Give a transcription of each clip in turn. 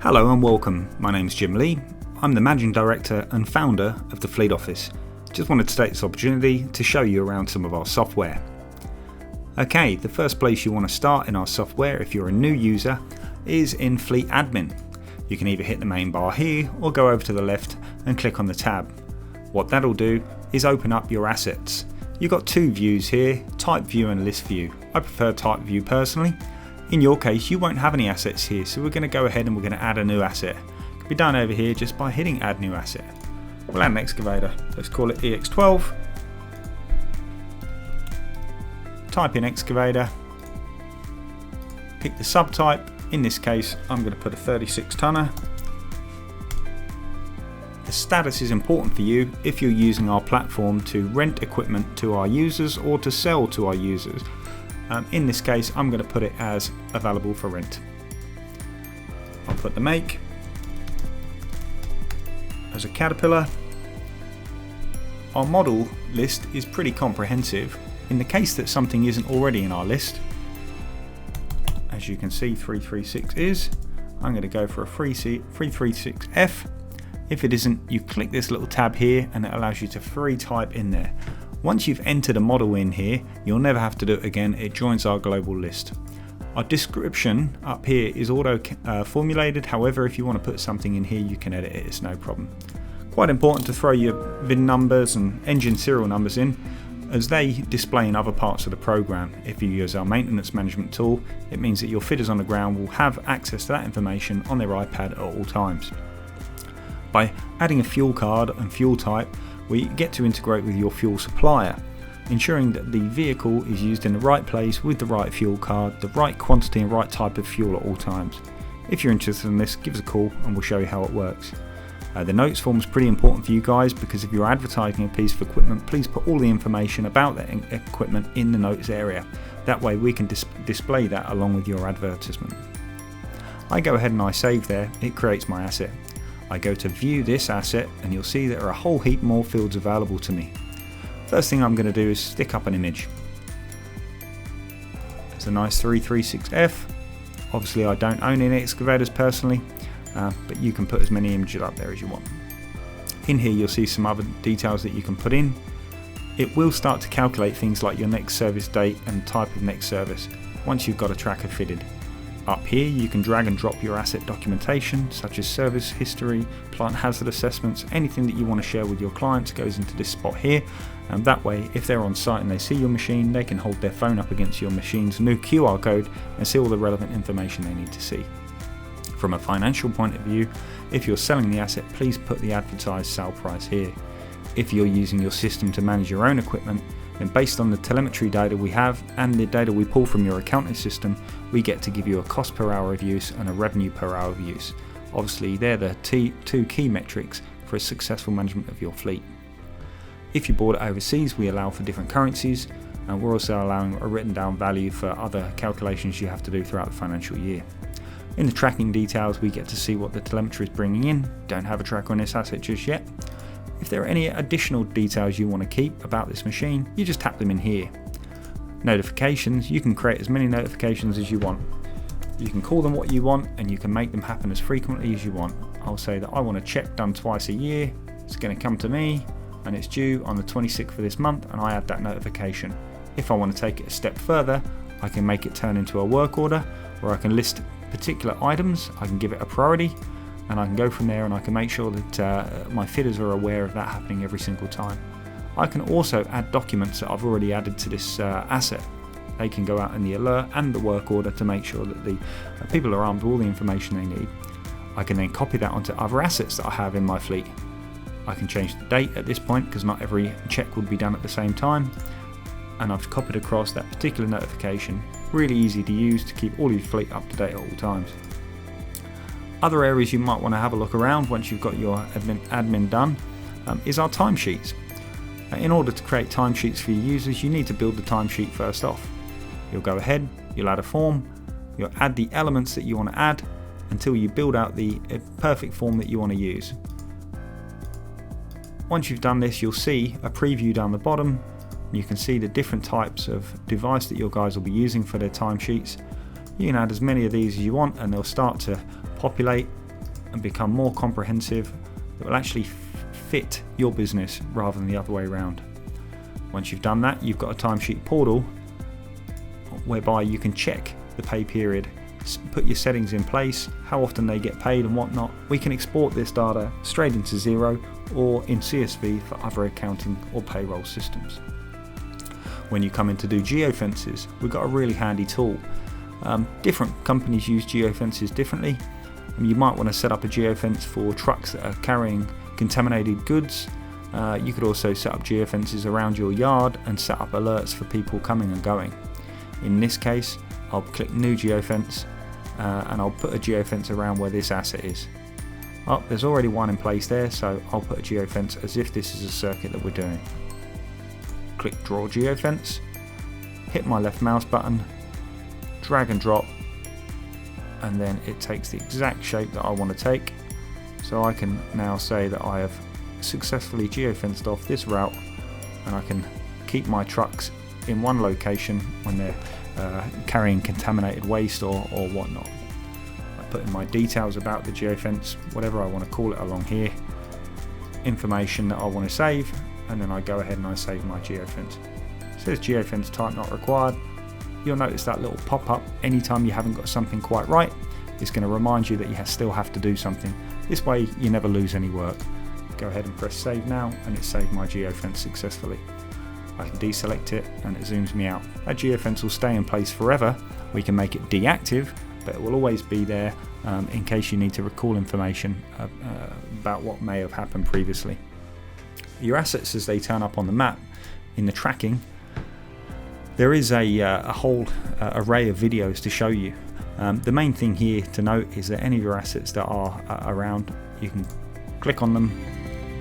Hello and welcome, my name's Jim Lee. I'm the Managing Director and founder of the Fleet Office. Just wanted to take this opportunity to show you around some of our software. Okay, the first place you want to start in our software if you're a new user is in Fleet Admin. You can either hit the main bar here or go over to the left and click on the tab. What that'll do is open up your assets. You've got two views here, Type View and List View. I prefer Type View personally. In your case, you won't have any assets here, so we're going to go ahead and we're going to add a new asset. It can be done over here just by hitting Add New Asset. We'll add an excavator. Let's call it EX12. Type in excavator. Pick the subtype. In this case, I'm going to put a 36 tonner. The status is important for you if you're using our platform to rent equipment to our users or to sell to our users. In this case, I'm going to put it as available for rent. I'll put the make as a Caterpillar. Our model list is pretty comprehensive. In the case that something isn't already in our list, as you can see 336 is, I'm going to go for a 336F. If it isn't, you click this little tab here and it allows you to free type in there. Once you've entered a model in here, you'll never have to do it again. It joins our global list. Our description up here is auto formulated. However, if you want to put something in here, you can edit it. It's no problem. Quite important to throw your VIN numbers and engine serial numbers in, as they display in other parts of the program. If you use our maintenance management tool, it means that your fitters on the ground will have access to that information on their iPad at all times. By adding a fuel card and fuel type, we get to integrate with your fuel supplier, ensuring that the vehicle is used in the right place with the right fuel card, the right quantity and right type of fuel at all times. If you're interested in this, give us a call and we'll show you how it works. The notes form is pretty important for you guys, because if you're advertising a piece of equipment, please put all the information about that equipment in the notes area. That way we can display that along with your advertisement. I go ahead and I save there, it creates my asset. I go to view this asset and you'll see there are a whole heap more fields available to me. First thing I'm going to do is stick up an image. It's a nice 336F. Obviously I don't own any excavators personally, but you can put as many images up there as you want. In here you'll see some other details that you can put in. It will start to calculate things like your next service date and type of next service once you've got a tracker fitted. Up here you can drag and drop your asset documentation, such as service history, plant hazard assessments. Anything that you want to share with your clients goes into this spot here, and that way if they're on site and they see your machine, they can hold their phone up against your machine's new QR code and see all the relevant information they need to see. From a financial point of view, if you're selling the asset, please put the advertised sale price here. If you're using your system to manage your own equipment, then based on the telemetry data we have and the data we pull from your accounting system, we get to give you a cost per hour of use and a revenue per hour of use. Obviously they're the two key metrics for a successful management of your fleet. If you bought it overseas, we allow for different currencies, and we're also allowing a written down value for other calculations you have to do throughout the financial year. In the tracking details, we get to see what the telemetry is bringing in. Don't have a tracker on this asset just yet. If there are any additional details you want to keep about this machine, you just tap them in here. Notifications, you can create as many notifications as you want. You can call them what you want and you can make them happen as frequently as you want. I'll say that I want a check done twice a year. It's going to come to me and it's due on the 26th of this month, and I add that notification. If I want to take it a step further, I can make it turn into a work order, where I can list particular items, I can give it a priority, and I can go from there and I can make sure that my fitters are aware of that happening every single time. I can also add documents that I've already added to this asset. They can go out in the alert and the work order to make sure that the people are armed with all the information they need. I can then copy that onto other assets that I have in my fleet. I can change the date at this point, because not every check would be done at the same time, and I've copied across that particular notification. Really easy to use to keep all your fleet up to date at all times. Other areas you might want to have a look around once you've got your admin done is our timesheets. In order to create timesheets for your users, you need to build the timesheet first off. You'll go ahead, you'll add a form, you'll add the elements that you want to add until you build out the perfect form that you want to use. Once you've done this, you'll see a preview down the bottom. You can see the different types of device that your guys will be using for their timesheets. You can add as many of these as you want and they'll start to populate and become more comprehensive that will actually fit your business rather than the other way around. Once you've done that, you've got a timesheet portal whereby you can check the pay period, put your settings in place, how often they get paid and whatnot. We can export this data straight into Xero or in CSV for other accounting or payroll systems. When you come in to do geofences, we've got a really handy tool. Different companies use geofences differently. You might want to set up a geofence for trucks that are carrying contaminated goods. You could also set up geofences around your yard and set up alerts for people coming and going. In this case, I'll click New Geofence and I'll put a geofence around where this asset is. Oh, there's already one in place there, so I'll put a geofence as if this is a circuit that we're doing. Click Draw Geofence, hit my left mouse button, drag and drop, and then it takes the exact shape that I want to take. So I can now say that I have successfully geofenced off this route, and I can keep my trucks in one location when they're carrying contaminated waste or whatnot. I put in my details about the geofence, whatever I want to call it along here, information that I want to save, and then I go ahead and I save my geofence. It says geofence type not required. You'll notice that little pop-up anytime you haven't got something quite right. It's going to remind you that you still have to do something. This way you never lose any work. Go ahead and press save now, and it's saved my geofence successfully. I can deselect it and it zooms me out. That geofence will stay in place forever. We can make it deactive, but it will always be there in case you need to recall information about what may have happened previously. Your assets, as they turn up on the map in the tracking, there is a whole array of videos to show you. The main thing here to note is that any of your assets that are around, you can click on them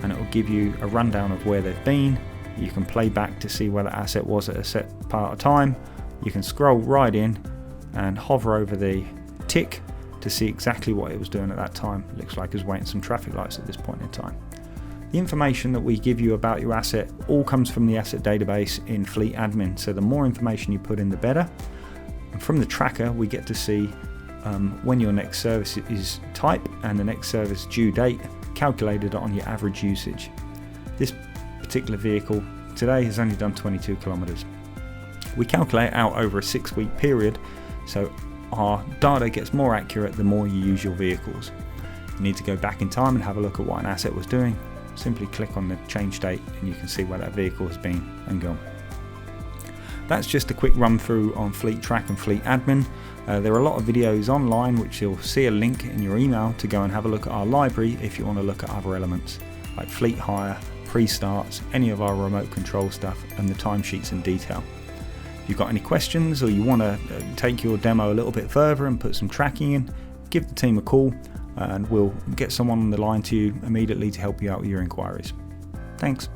and it will give you a rundown of where they've been. You can play back to see where that asset was at a set part of time. You can scroll right in and hover over the tick to see exactly what it was doing at that time. It looks like it was waiting some traffic lights at this point in time. The information that we give you about your asset all comes from the asset database in Fleet Admin, so the more information you put in, the better. And from the tracker, we get to see when your next service is type and the next service due date, calculated on your average usage. This particular vehicle today has only done 22 kilometers. We calculate out over a 6-week period, so our data gets more accurate the more you use your vehicles. You need to go back in time and have a look at what an asset was doing. Simply click on the change date and you can see where that vehicle has been and gone. That's just a quick run through on Fleet Track and Fleet Admin. There are a lot of videos online which you'll see a link in your email to go and have a look at our library if you want to look at other elements like fleet hire, pre-starts, any of our remote control stuff, and the timesheets in detail. If you've got any questions or you want to take your demo a little bit further and put some tracking in, give the team a call and we'll get someone on the line to you immediately to help you out with your inquiries. Thanks.